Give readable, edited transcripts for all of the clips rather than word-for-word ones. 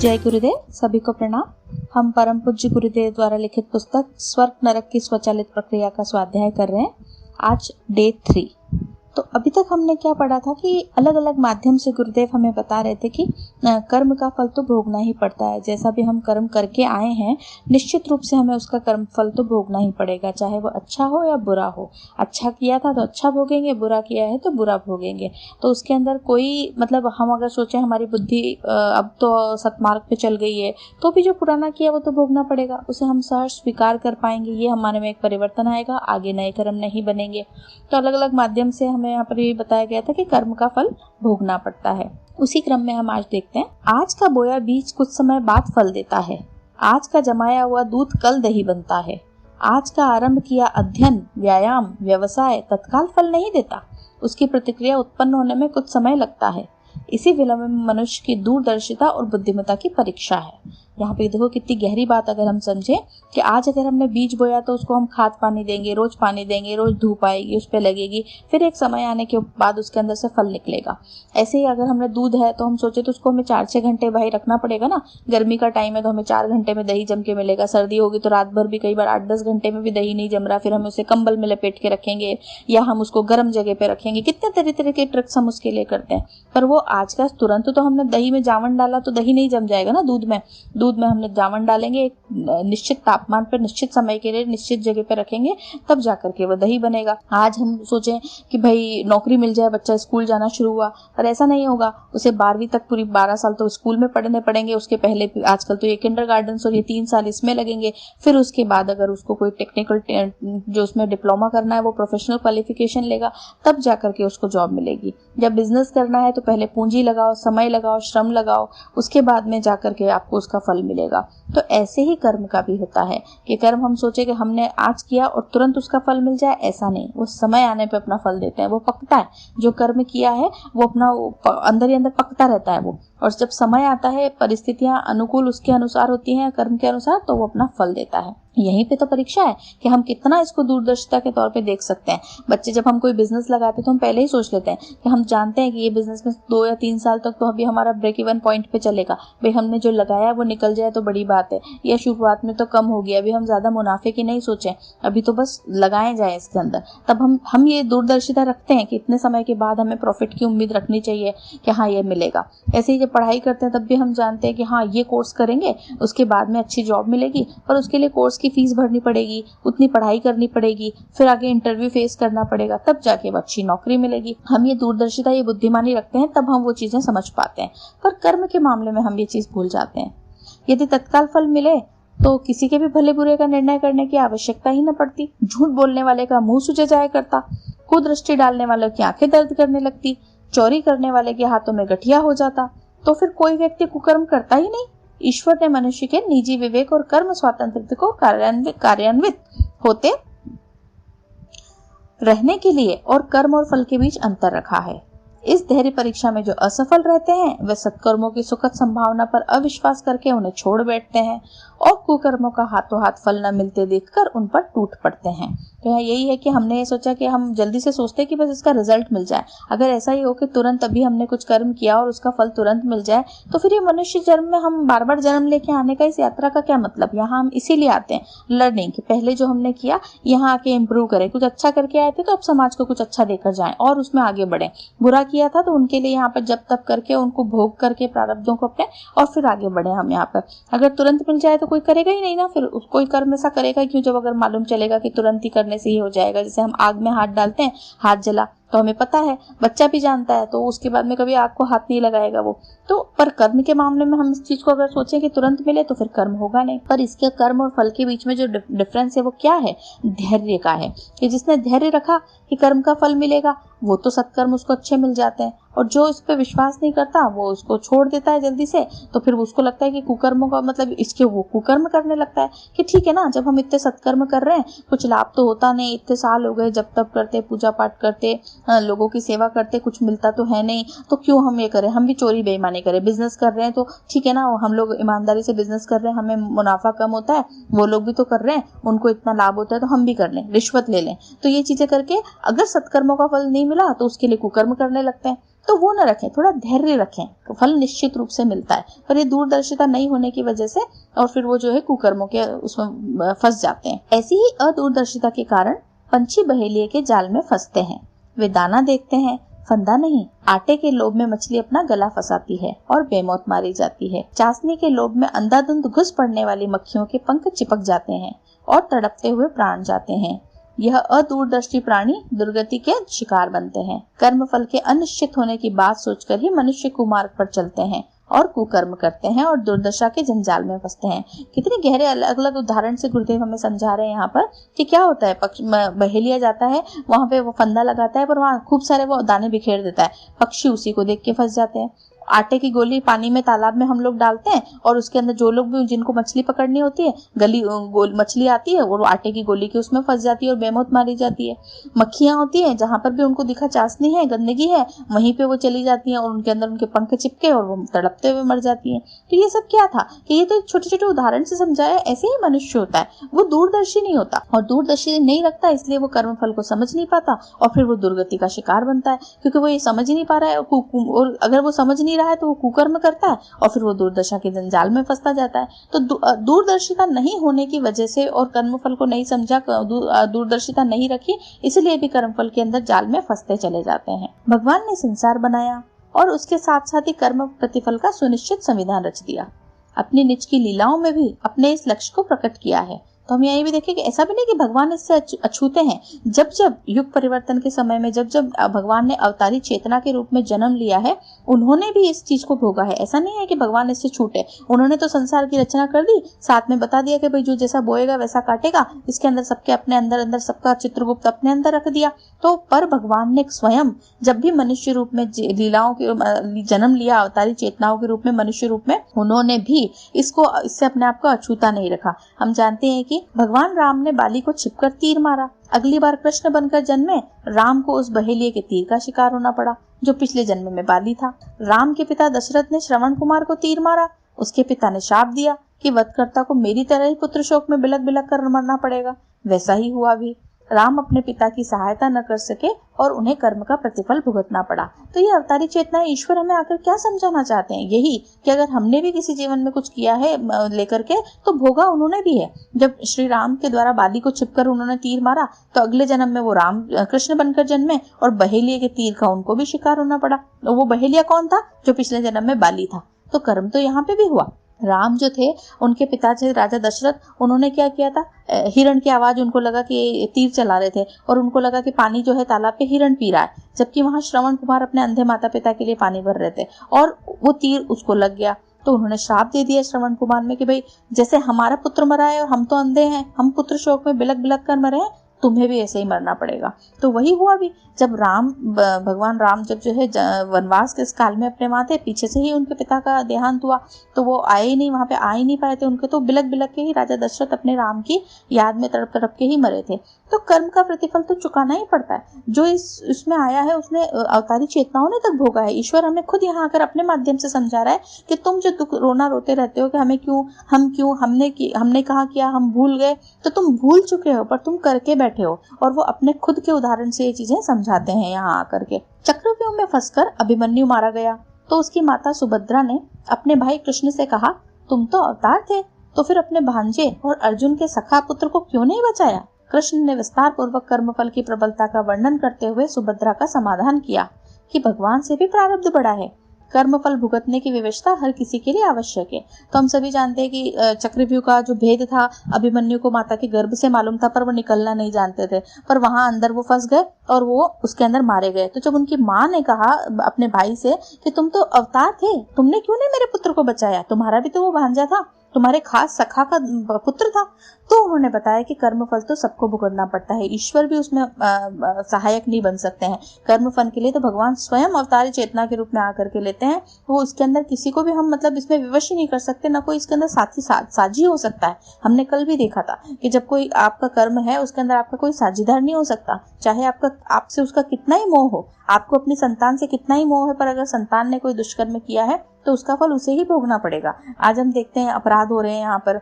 जय गुरुदेव, सभी को प्रणाम। हम परम पूज्य गुरुदेव द्वारा लिखित पुस्तक स्वर्ग नरक की स्वचालित प्रक्रिया का स्वाध्याय कर रहे हैं। आज डे 3। तो अभी तक हमने क्या पढ़ा था कि अलग अलग माध्यम से गुरुदेव हमें बता रहे थे कि कर्म का फल तो भोगना ही पड़ता है। जैसा भी हम कर्म करके आए हैं, निश्चित रूप से हमें उसका कर्म फल तो भोगना ही पड़ेगा, चाहे वो अच्छा हो या बुरा हो। अच्छा किया था तो अच्छा भोगेंगे, बुरा किया है तो बुरा भोगेंगे। तो उसके अंदर कोई मतलब हम अगर सोचें हमारी बुद्धि अब तो सतमार्ग पे चल गई है, तो भी जो पुराना किया वो तो भोगना पड़ेगा। उसे हम सहज स्वीकार कर पाएंगे, ये हमारे में एक परिवर्तन आएगा, आगे नए कर्म नहीं बनेंगे। तो अलग अलग माध्यम से हमें यहाँ पर ये बताया गया था कि कर्म का फल भोगना पड़ता है। उसी क्रम में हम आज देखते हैं, आज का बोया बीज कुछ समय बाद फल देता है, आज का जमाया हुआ दूध कल दही बनता है, आज का आरंभ किया अध्ययन, व्यायाम, व्यवसाय तत्काल फल नहीं देता, उसकी प्रतिक्रिया उत्पन्न होने में कुछ समय लगता है। इसी विलंब में मनुष्य की दूरदर्शिता और बुद्धिमत्ता की परीक्षा है। यहाँ पे देखो कितनी गहरी बात अगर हम समझें कि आज अगर हमने बीज बोया तो उसको हम खाद पानी देंगे, रोज धूप आएगी, उस पर लगेगी, फिर एक समय आने के बाद उसके अंदर से फल निकलेगा। ऐसे ही अगर हमने दूध है तो हम सोचे तो उसको हमें 4-6 घंटे भाई रखना पड़ेगा ना। गर्मी का टाइम है तो हमें 4 घंटे में दही जम के मिलेगा, सर्दी होगी तो रात भर भी, कई बार 8-10 घंटे में भी दही नहीं जम रहा, फिर हम उसे कंबल में लपेट के रखेंगे या हम उसको गर्म जगह पे रखेंगे। कितने तरह के ट्रिक्स हम उसके लिए करते हैं। पर वो आज का तुरंत तो हमने दही में जावन डाला तो दही नहीं जम जाएगा ना। दूध में हमने जावन डालेंगे, एक निश्चित तापमान पर निश्चित समय के लिए निश्चित जगह पे रखेंगे, तब जाकर के वो दही बनेगा। आज हम सोचें कि भाई नौकरी मिल जाए, बच्चा स्कूल जाना शुरू हुआ, पर ऐसा नहीं होगा। उसे 12वीं तक पूरी 12 साल तो स्कूल में पढ़ने पड़ेंगे। उसके पहले आजकल तो ये किंडरगार्टन और ये 3 साल इसमें लगेंगे। फिर उसके बाद अगर उसको कोई टेक्निकल जो उसमें डिप्लोमा करना है, वो प्रोफेशनल क्वालिफिकेशन लेगा, तब जाकर के उसको जॉब मिलेगी। जब बिजनेस करना है तो पहले पूंजी लगाओ, समय लगाओ, श्रम लगाओ, उसके बाद में जाकर के आपको उसका फल मिलेगा। तो ऐसे ही कर्म का भी होता है कि कर्म हम सोचे कि हमने आज किया और तुरंत उसका फल मिल जाए, ऐसा नहीं। वो समय आने पे अपना फल देते हैं, वो पकता है। जो कर्म किया है वो अपना अंदर ही अंदर पकता रहता है वो, और जब समय आता है, परिस्थितियां अनुकूल उसके अनुसार होती हैं, कर्म के अनुसार, तो वो अपना फल देता है। यहीं पे तो परीक्षा है कि हम कितना इसको दूरदर्शिता के तौर पे देख सकते हैं। बच्चे जब हम कोई बिजनेस लगाते हैं तो हम पहले ही सोच लेते हैं कि हम जानते हैं कि ये बिजनेस में 2 या 3 साल तक तो अभी हमारा ब्रेक इवन पॉइंट पे चलेगा। भाई हमने जो लगाया वो निकल जाए तो बड़ी बात है, या शुरुआत में तो कम हो गया, अभी हम ज्यादा मुनाफे की नहीं सोचें, अभी तो बस लगाए जाए इसके अंदर। तब हम ये दूरदर्शिता रखते हैं कि इतने समय के बाद हमें प्रॉफिट की उम्मीद रखनी चाहिए कि हाँ ये मिलेगा। ऐसे ही जब पढ़ाई करते हैं तब भी हम जानते हैं कि हाँ ये कोर्स करेंगे, उसके बाद में अच्छी जॉब मिलेगी, पर उसके लिए कोर्स की फीस भरनी पड़ेगी, उतनी पढ़ाई करनी पड़ेगी, फिर आगे इंटरव्यू फेस करना पड़ेगा, तब जाके अच्छी नौकरी मिलेगी। हम ये दूरदर्शिता, ये बुद्धिमानी रखते हैं, तब हम वो चीजें समझ पाते हैं। पर कर्म के मामले में हम ये चीज भूल जाते हैं। यदि तत्काल फल मिले तो किसी के भी भले बुरे का निर्णय करने की आवश्यकता ही न पड़ती। झूठ बोलने वाले का मुंह सूजा जाया करता, कुदृष्टि डालने वालों की आंखें दर्द करने लगती, चोरी करने वाले के हाथों में गठिया हो जाता, तो फिर कोई व्यक्ति कुकर्म करता ही नहीं। ईश्वर ने मनुष्य के निजी विवेक और कर्म स्वातंत्र्य को कार्यान्वित होते रहने के लिए और कर्म और फल के बीच अंतर रखा है। इस धैर्य परीक्षा में जो असफल रहते हैं वे सत्कर्मों की सुखद संभावना पर अविश्वास करके उन्हें छोड़ बैठते हैं और कुकर्मों का हाथों हाथ फल न मिलते देखकर उन पर टूट पड़ते हैं। तो यहाँ यही है कि हमने ये सोचा कि हम जल्दी से सोचते हैं कि बस इसका रिजल्ट मिल जाए। अगर ऐसा ही हो कि तुरंत अभी हमने कुछ कर्म किया और उसका फल तुरंत मिल जाए, तो फिर ये मनुष्य जन्म में हम बार बार जन्म लेके आने का, इस यात्रा का क्या मतलब। यहाँ हम इसीलिए आते हैं लर्निंग, कि पहले जो हमने किया यहाँ आके इम्प्रूव करें। कुछ अच्छा करके आए थे तो अब समाज को कुछ अच्छा देकर जाएं और उसमें आगे बढ़े। बुरा किया था तो उनके लिए यहाँ पर जब तब करके उनको भोग करके प्रारब्धों को अपने और फिर आगे बढ़े हम यहाँ पर। अगर तुरंत मिल जाए तो कोई करेगा ही नहीं ना, फिर कोई कर्म ऐसा करेगा क्यों, जब अगर मालूम चलेगा कि तुरंत ही करने से ही हो जाएगा। जैसे हम आग में हाथ डालते हैं, हाथ जला, तो हमें पता है, बच्चा भी जानता है, तो उसके बाद में कभी आग को हाथ नहीं लगाएगा वो। तो पर कर्म के मामले में हम इस चीज को अगर सोचें कि तुरंत मिले तो फिर कर्म होगा नहीं। पर इसके कर्म और फल के बीच में जो डिफरेंस है वो क्या है, धैर्य का है। कि जिसने धैर्य रखा कि कर्म का फल मिलेगा, वो तो सत्कर्म उसको अच्छे मिल जाते हैं, और जो इस पे विश्वास नहीं करता वो उसको छोड़ देता है जल्दी से। तो फिर उसको लगता है कि कुकर्मों का मतलब इसके, वो कुकर्म करने लगता है कि ठीक है ना, जब हम इतने सत्कर्म कर रहे हैं कुछ लाभ तो होता नहीं, इतने साल हो गए जब तब करते, पूजा पाठ करते, लोगों की सेवा करते, कुछ मिलता तो है नहीं, तो क्यों हम ये करें, हम भी चोरी बेईमानी करें। बिजनेस कर रहे हैं तो ठीक है ना, हम लोग ईमानदारी से बिजनेस कर रहे हैं, हमें मुनाफा कम होता है, वो लोग भी तो कर रहे हैं, उनको इतना लाभ होता है, तो हम भी कर लें, रिश्वत ले लें। तो ये चीजें करके अगर सत्कर्मों का फल नहीं मिला तो उसके लिए कुकर्म करने लगते हैं। तो वो न रखें, थोड़ा धैर्य रखें, फल निश्चित रूप से मिलता है। पर ये दूरदर्शिता नहीं होने की वजह से और फिर वो जो है कुकर्मों के उसमें फंस जाते हैं। ऐसी ही अदूरदर्शिता के कारण पंछी बहेलिये के जाल में फंसते हैं। वे दाना देखते हैं, फंदा नहीं। आटे के लोभ में मछली अपना गला फंसाती है और बेमौत मारी जाती है। चाशनी के लोभ में अंधाधुंध घुस पड़ने वाली मक्खियों के पंख चिपक जाते हैं और तड़पते हुए प्राण जाते हैं। यह अदूरदर्शी प्राणी दुर्गति के शिकार बनते हैं। कर्म फल के अनिश्चित होने की बात सोचकर ही मनुष्य कुमार्ग पर चलते हैं और कुकर्म करते हैं और दुर्दशा के जंजाल में फंसते हैं। कितने गहरे अलग अलग उदाहरण से गुरुदेव हमें समझा रहे हैं यहाँ पर कि क्या होता है। बहेलिया जाता है, वहां पे वो फंदा लगाता है, पर वहां खूब सारे वो दाने बिखेर देता है। पक्षी उसी को देख के फंस जाते हैं। आटे की गोली पानी में तालाब में हम लोग डालते हैं और उसके अंदर जो लोग भी जिनको मछली पकड़नी होती है, मछली आती है और आटे की गोली के उसमें फंस जाती है और बेमौत मारी जाती है। मक्खियां होती हैं, जहां पर भी उनको दिखा चाशनी है, गंदगी है, वहीं पे वो चली जाती हैं और उनके अंदर उनके पंख चिपके और वो तड़पते हुए मर जाती हैं। तो ये सब क्या था कि ये तो छोटे छोटे उदाहरण से समझाया। ऐसे ही मनुष्य होता है, वो दूरदर्शी नहीं होता और दूरदर्शी नहीं रखता, इसलिए वो कर्म फल को समझ नहीं पाता और फिर वो दुर्गति का शिकार बनता है, क्योंकि वो ये समझ ही नहीं पा रहा है। और अगर वो समझ नहीं रहा है तो वो कुकर्म करता है और फिर वो दुर्दशा के जंजाल में फंसता जाता है। तो दूरदर्शिता नहीं होने की वजह से और कर्मफल को नहीं समझा, दूरदर्शिता नहीं रखी, इसलिए भी कर्मफल के अंदर जाल में फंसते चले जाते हैं। भगवान ने संसार बनाया और उसके साथ साथ ही कर्म प्रतिफल का सुनिश्चित संविधान रच दिया। अपनी निज की लीलाओं में भी अपने इस लक्ष्य को प्रकट किया है। तो हम यही भी देखें कि ऐसा भी नहीं कि भगवान इससे अछूते हैं। जब जब युग परिवर्तन के समय में जब जब भगवान ने अवतारी चेतना के रूप में जन्म लिया है, उन्होंने भी इस चीज को भोगा है। ऐसा नहीं है कि भगवान इससे छूटे। उन्होंने तो संसार की रचना कर दी, साथ में बता दिया कि भाई जो जैसा बोएगा वैसा काटेगा, इसके अंदर सबके अपने अंदर अंदर सबका चित्रगुप्त अपने अंदर रख दिया। तो पर भगवान ने स्वयं जब भी मनुष्य रूप में लीलाओं के जन्म लिया, अवतारी चेतनाओं के रूप में मनुष्य रूप में, उन्होंने भी इससे अपने आप को अछूता नहीं रखा। हम जानते हैं कि भगवान राम ने बाली को छिपकर तीर मारा। अगली बार कृष्ण बनकर जन्मे, राम को उस बहेलिये के तीर का शिकार होना पड़ा जो पिछले जन्म में बाली था। राम के पिता दशरथ ने श्रवण कुमार को तीर मारा। उसके पिता ने शाप दिया कि वधकर्ता को मेरी तरह ही पुत्र शोक में बिलक बिलक कर मरना पड़ेगा। वैसा ही हुआ भी। राम अपने पिता की सहायता न कर सके और उन्हें कर्म का प्रतिफल भुगतना पड़ा। तो ये अवतारी चेतना ईश्वर हमें आकर क्या समझाना चाहते हैं? यही कि अगर हमने भी किसी जीवन में कुछ किया है लेकर के, तो भोगा उन्होंने भी है। जब श्री राम के द्वारा बाली को छिपकर उन्होंने तीर मारा, तो अगले जन्म में वो राम कृष्ण बनकर जन्मे और बहेलिये के तीर का उनको भी शिकार होना पड़ा। तो वो बहेलिया कौन था? जो पिछले जन्म में बाली था। तो कर्म तो यहाँ पे भी हुआ। राम जो थे, उनके पिताजी राजा दशरथ, उन्होंने क्या किया था? हिरण की आवाज उनको लगा कि तीर चला रहे थे और उनको लगा कि पानी जो है तालाब पे हिरण पी रहा है, जबकि वहां श्रवण कुमार अपने अंधे माता पिता के लिए पानी भर रहे थे और वो तीर उसको लग गया। तो उन्होंने श्राप दे दिया श्रवण कुमार में कि भाई जैसे हमारा पुत्र मरा है और हम तो अंधे हैं, हम पुत्र शोक में बिलक बिलक कर मरे हैं, तुम्हें भी ऐसे ही मरना पड़ेगा। तो वही हुआ भी। जब भगवान राम जब जो है वनवास के काल में अपने वहां थे, पीछे से ही उनके पिता का देहांत हुआ, तो वो आए ही नहीं, वहां पे आ ही नहीं पाए थे। उनके तो बिलक बिलक के ही राजा दशरथ अपने राम की याद में तड़प तड़प के ही मरे थे। तो कर्म का प्रतिफल तो चुकाना ही पड़ता है। जो इसमें आया है उसने अवतारी चेतनाओं ने तक भोगा है। ईश्वर हमें खुद यहाँ आकर अपने माध्यम से समझा रहा है कि तुम जो दुख रोना रोते रहते हो कि हमें क्यों, हमने कहा किया, हम भूल गए, तो तुम भूल चुके हो, पर तुम करके बैठे हो। और वो अपने खुद के उदाहरण से ये चीजें समझाते हैं यहाँ आकर के। चक्रव्यूह में फंसकर अभिमन्यु मारा गया तो उसकी माता सुभद्रा ने अपने भाई कृष्ण से कहा, तुम तो अवतार थे, तो फिर अपने भांजे और अर्जुन के सखा पुत्र को क्यों नहीं बचाया? कृष्ण ने विस्तार पूर्वक कर्मफल की प्रबलता का वर्णन करते हुए सुभद्रा का समाधान किया कि भगवान से भी प्रारब्ध बड़ा है। कर्मफल भुगतने की व्यवस्था हर किसी के लिए आवश्यक है। तो हम सभी जानते हैं कि चक्रव्यूह का जो भेद था, अभिमन्यु को माता के गर्भ से मालूम था, पर वो निकलना नहीं जानते थे। पर वहां अंदर वो फंस गए और वो उसके अंदर मारे गए। तो जब उनकी माँ ने कहा अपने भाई से कि तुम तो अवतार थे, तुमने क्यों नहीं मेरे पुत्र को बचाया? तुम्हारा भी तो वो भांजा था, तुम्हारे खास सखा का पुत्र था। तो उन्होंने बताया कि कर्मफल तो सबको भुगतना पड़ता है, ईश्वर भी उसमें सहायक नहीं बन सकते हैं। कर्मफल के लिए तो भगवान स्वयं अवतारी चेतना के रूप में आकर के लेते हैं। वो उसके अंदर किसी को भी हम इसमें विवश ही नहीं कर सकते, ना कोई इसके अंदर साथी साझी हो सकता है। हमने कल भी देखा था कि जब कोई आपका कर्म है, उसके अंदर आपका कोई साझीदार नहीं हो सकता, चाहे आपसे उसका कितना ही मोह हो, आपको अपनी संतान से कितना ही मोह है, पर अगर संतान ने कोई दुष्कर्म किया है तो उसका फल उसे ही भोगना पड़ेगा। आज हम देखते हैं अपराध हो रहे हैं यहाँ पर,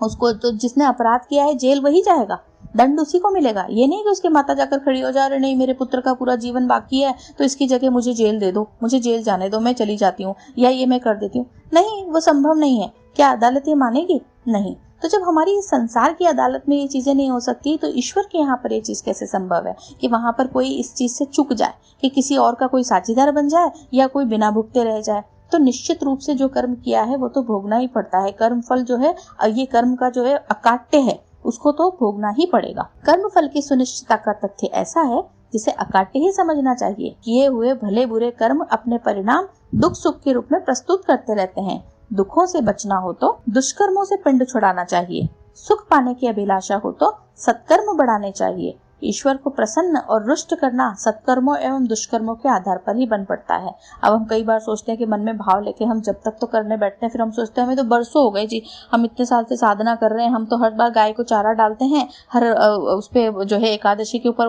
उसको तो जिसने अपराध किया है जेल वही जाएगा। दंड उसी को मिलेगा। ये नहीं कि उसकी माता जाकर खड़ी हो जा रही, नहीं मेरे पुत्र का पूरा जीवन बाकी है तो इसकी जगह मुझे जेल दे दो, मुझे जेल जाने दो, मैं चली जाती हूँ या ये मैं कर देती हूँ। नहीं, वो संभव नहीं है। क्या अदालत ये मानेगी? नहीं। तो जब हमारी संसार की अदालत में ये चीजें नहीं हो सकती तो ईश्वर के यहाँ पर ये चीज कैसे संभव है कि वहां पर कोई इस चीज से चूक जाए, कि किसी और का कोई साझीदार बन जाए या कोई बिना भुगते रह जाए। तो निश्चित रूप से जो कर्म किया है वो तो भोगना ही पड़ता है। कर्म फल जो है, ये कर्म का जो है अकाट्य है, उसको तो भोगना ही पड़ेगा। कर्म फल की सुनिश्चितता का तथ्य ऐसा है जिसे अकाट्य ही समझना चाहिए। किए हुए भले बुरे कर्म अपने परिणाम दुख सुख के रूप में प्रस्तुत करते रहते हैं। दुखों से बचना हो तो दुष्कर्मों से पिंड छुड़ाना चाहिए। सुख पाने की अभिलाषा हो तो सत्कर्म बढ़ाने चाहिए। ईश्वर को प्रसन्न और रुष्ट करना सत्कर्मों एवं दुष्कर्मों के आधार पर ही बन पड़ता है। अब हम कई बार सोचते हैं कि मन में भाव लेके हम जब तक तो करने बैठते हैं, फिर हम सोचते हैं हमें तो बरसों हो गए जी, हम इतने साल से साधना कर रहे हैं, हम तो हर बार गाय को चारा डालते हैं, हर उस पे जो है एकादशी के ऊपर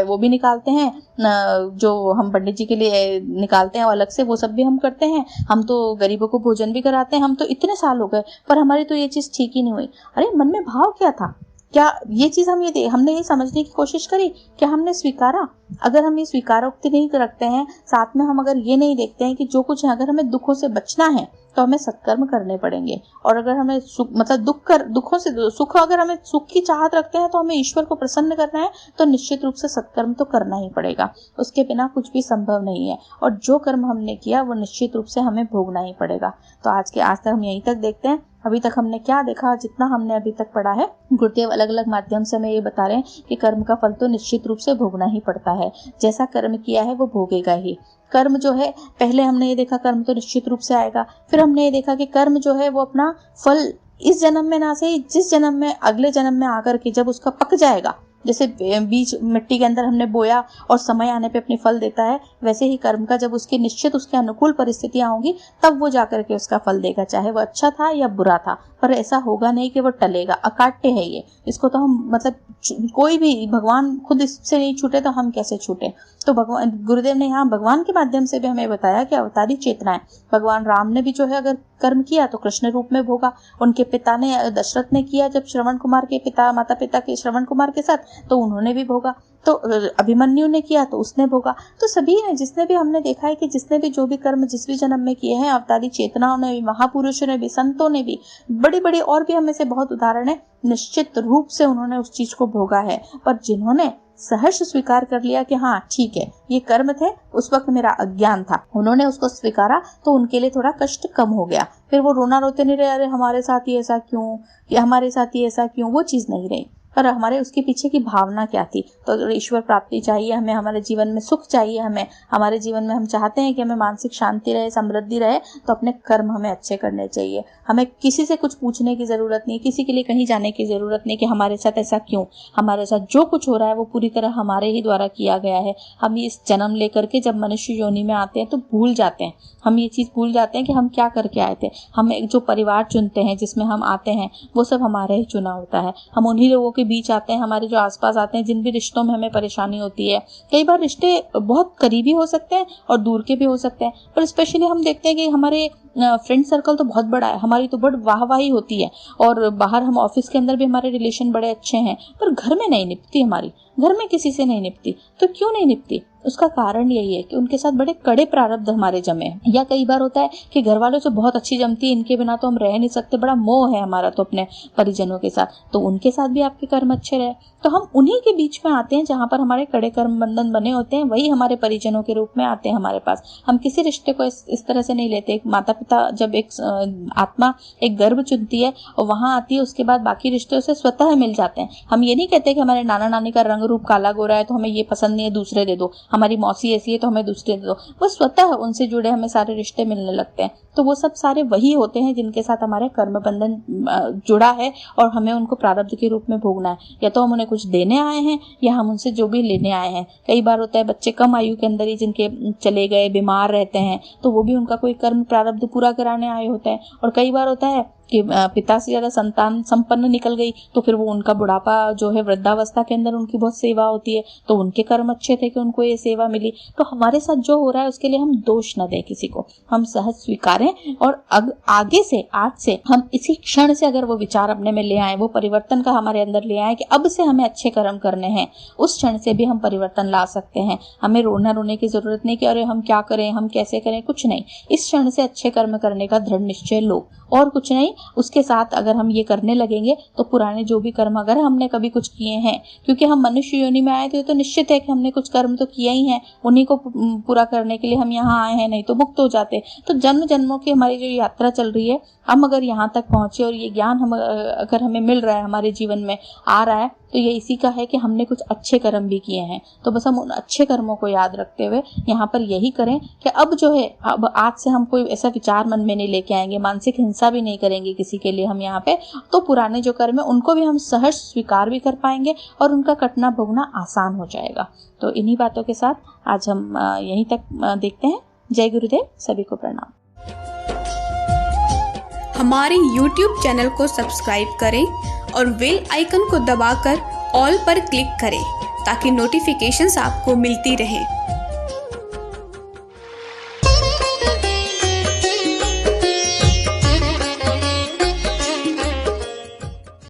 वो भी निकालते हैं, जो हम पंडित जी के लिए निकालते हैं अलग से, वो सब भी हम करते हैं, हम तो गरीबों को भोजन भी कराते हैं, हम तो इतने साल हो गए पर हमारी तो ये चीज ठीक ही नहीं हुई। अरे मन में भाव क्या था? क्या ये चीज हमने ये समझने की कोशिश करी? क्या हमने स्वीकारा? अगर हम ये स्वीकारोक्ति नहीं रखते हैं, साथ में हम अगर ये नहीं देखते हैं कि जो कुछ है, अगर हमें दुखों से बचना है तो हमें सत्कर्म करने पड़ेंगे, और अगर हमें मतलब दुखों से सुख, अगर हमें सुख की चाहत रखते हैं तो हमें ईश्वर को प्रसन्न करना है तो निश्चित रूप से सत्कर्म तो करना ही पड़ेगा। उसके बिना कुछ भी संभव नहीं है, और जो कर्म हमने किया वो निश्चित रूप से हमें भोगना ही पड़ेगा। तो आज तक हम यहीं तक देखते हैं। अभी तक हमने क्या देखा? जितना हमने अभी तक पढ़ा है, गुरुदेव अलग अलग माध्यम से हमें ये बता रहे हैं कि कर्म का फल तो निश्चित रूप से भोगना ही पड़ता है। जैसा कर्म किया है वो भोगेगा ही। कर्म जो है, पहले हमने ये देखा कर्म तो निश्चित रूप से आएगा, फिर हमने ये देखा कि कर्म जो है वो अपना फल इस जन्म में ना सही, जिस जन्म में अगले जन्म में आकर के जब उसका पक जाएगा, जैसे बीज मिट्टी के अंदर हमने बोया और समय आने पे अपनी फल देता है, वैसे ही कर्म का जब उसकी निश्चित उसके अनुकूल परिस्थितियां होंगी तब वो जाकर के उसका फल देगा, चाहे वो अच्छा था या बुरा था। पर ऐसा होगा नहीं कि वो टलेगा, अकाट्य है ये। इसको तो हम मतलब कोई भी, भगवान खुद इससे नहीं छूटे तो हम कैसे छूटे? तो भगवान, गुरुदेव ने यहाँ भगवान के माध्यम से भी हमें बताया कि अवतारी चेतना है। भगवान राम ने भी जो है अगर कर्म किया तो कृष्ण रूप में भोगा। उनके पिता ने, दशरथ ने किया जब श्रवण कुमार के पिता, माता पिता के श्रवण कुमार के साथ, तो उन्होंने भी भोगा। तो अभिमन्यु ने किया तो उसने भोगा। तो सभी ने, जिसने भी, हमने देखा है कि जिसने भी जो भी कर्म जिस भी जन्म में किए हैं, अवतारी चेतनाओं ने भी, महापुरुषों ने भी, संतों ने भी, बड़ी बड़ी और भी हमें से बहुत उदाहरण है, निश्चित रूप से उन्होंने उस चीज को भोगा है। पर जिन्होंने सहर्ष स्वीकार कर लिया कि हाँ ठीक है ये कर्म थे, उस वक्त मेरा अज्ञान था, उन्होंने उसको स्वीकारा, तो उनके लिए थोड़ा कष्ट कम हो गया। फिर वो रोना रोते नहीं रहे, अरे हमारे साथ ही ऐसा क्यों, या हमारे साथ ही ऐसा क्यों, वो चीज नहीं रही। पर हमारे उसके पीछे की भावना क्या थी? तो ईश्वर प्राप्ति चाहिए हमें, हमारे जीवन में सुख चाहिए हमें, हमारे जीवन में हम चाहते हैं कि हमें मानसिक शांति रहे, समृद्धि रहे, तो अपने कर्म हमें अच्छे करने चाहिए। हमें किसी से कुछ पूछने की जरूरत नहीं, किसी के लिए कहीं जाने की जरूरत नहीं कि हमारे साथ ऐसा क्यों। हमारे साथ जो कुछ हो रहा है वो पूरी तरह हमारे ही द्वारा किया गया है। हम इस जन्म लेकर के जब मनुष्य योनि में आते हैं तो भूल जाते हैं, हम ये चीज भूल जाते हैं कि हम क्या करके आए थे। हम एक जो परिवार चुनते हैं जिसमें हम आते हैं वो सब हमारे ही चुना होता है। हम उन्हीं लोगों के बीच आते हैं, हमारे जो आसपास आते हैं, जिन भी रिश्तों में हमें परेशानी होती है। कई बार रिश्ते बहुत करीबी हो सकते हैं और दूर के भी हो सकते हैं, पर स्पेशली हम देखते हैं कि हमारे फ्रेंड सर्कल तो बहुत बड़ा है, हमारी तो बड़ी वाहवाही होती है, और बाहर हम ऑफिस के अंदर भी हमारे रिलेशन बड़े अच्छे हैं, पर घर में नहीं निपती, हमारी घर में किसी से नहीं निपती। तो क्यों नहीं निपती? उसका कारण यही है कि उनके साथ बड़े कड़े प्रारब्ध हमारे जमे हैं। या कई बार होता है कि घर वालों से बहुत अच्छी जमती है, इनके बिना तो हम रह नहीं सकते, बड़ा मोह है हमारा तो अपने परिजनों के साथ, तो उनके साथ भी आपके कर्म अच्छे रहे। तो हम उन्हीं के बीच में आते हैं जहाँ पर हमारे कड़े कर्म बंधन बने होते हैं, वही हमारे परिजनों के रूप में आते हैं हमारे पास। हम किसी रिश्ते को इस तरह से नहीं लेते। माता पिता जब एक आत्मा एक गर्भ चुनती है और वहां आती है, उसके बाद बाकी रिश्ते उसे स्वतः मिल जाते हैं। हम ये नहीं कहते कि हमारे नाना नानी का रंग रूप काला गोरा है तो हमें ये पसंद नहीं है, दूसरे दे दो, हमारी मौसी ऐसी है तो हमें दूसरे दे दो। वो स्वतः उनसे जुड़े हमें सारे रिश्ते मिलने लगते हैं। तो वो सब सारे वही होते हैं जिनके साथ हमारे कर्म बंधन जुड़ा है और हमें उनको प्रारब्ध के रूप में भोगना है। या तो हम उन्हें कुछ देने आए हैं या हम उनसे जो भी लेने आए हैं। कई बार होता है बच्चे कम आयु के अंदर ही जिनके चले गए, बीमार रहते हैं, तो वो भी उनका कोई कर्म प्रारब्ध पूरा कराने आए होते हैं। और कई बार होता है कि पिता से ज़्यादा संतान संपन्न निकल गई तो फिर वो उनका बुढ़ापा जो है, वृद्धावस्था के अंदर उनकी बहुत सेवा होती है, तो उनके कर्म अच्छे थे कि उनको ये सेवा मिली। तो हमारे साथ जो हो रहा है उसके लिए हम दोष न दें किसी को, हम सहज स्वीकारें और आगे से, आज से हम इसी क्षण से अगर वो विचार अपने में ले आए, वो परिवर्तन का हमारे अंदर ले आए कि अब से हमें अच्छे कर्म करने हैं, उस क्षण से भी हम परिवर्तन ला सकते हैं। हमें रोने की जरूरत नहीं कि अरे हम क्या करें, हम कैसे करें, कुछ नहीं। इस क्षण से अच्छे कर्म करने का दृढ़ निश्चय लो और कुछ नहीं। उसके साथ अगर हम ये करने लगेंगे तो पुराने जो भी कर्म अगर हमने कभी कुछ किए हैं, क्योंकि हम मनुष्य योनि में आए थे तो निश्चित है कि हमने कुछ कर्म तो किया ही है, उन्हीं को पूरा करने के लिए हम यहाँ आए हैं, नहीं तो मुक्त हो जाते। तो जन्म जन्मों की हमारी जो यात्रा चल रही है, हम अगर यहाँ तक पहुंचे और ये ज्ञान हम अगर हमें मिल रहा है, हमारे जीवन में आ रहा है, तो ये इसी का है कि हमने कुछ अच्छे कर्म भी किए हैं। तो बस हम उन अच्छे कर्मों को याद रखते हुए यहाँ पर यही करें कि अब जो है, अब आज से हम कोई ऐसा विचार मन में नहीं लेके आएंगे, मानसिक हिंसा भी नहीं करेंगे किसी के लिए हम यहाँ पे। तो पुराने जो कर्म है उनको भी हम सहज स्वीकार भी कर पाएंगे और उनका कटना भोगना आसान हो जाएगा। तो इन्हीं बातों के साथ आज हम यहीं तक देखते हैं। जय गुरुदेव, सभी को प्रणाम। हमारे YouTube चैनल को सब्सक्राइब करें और बेल आइकन को दबाकर ऑल पर क्लिक करें ताकि नोटिफिकेशंस आपको मिलती रहे।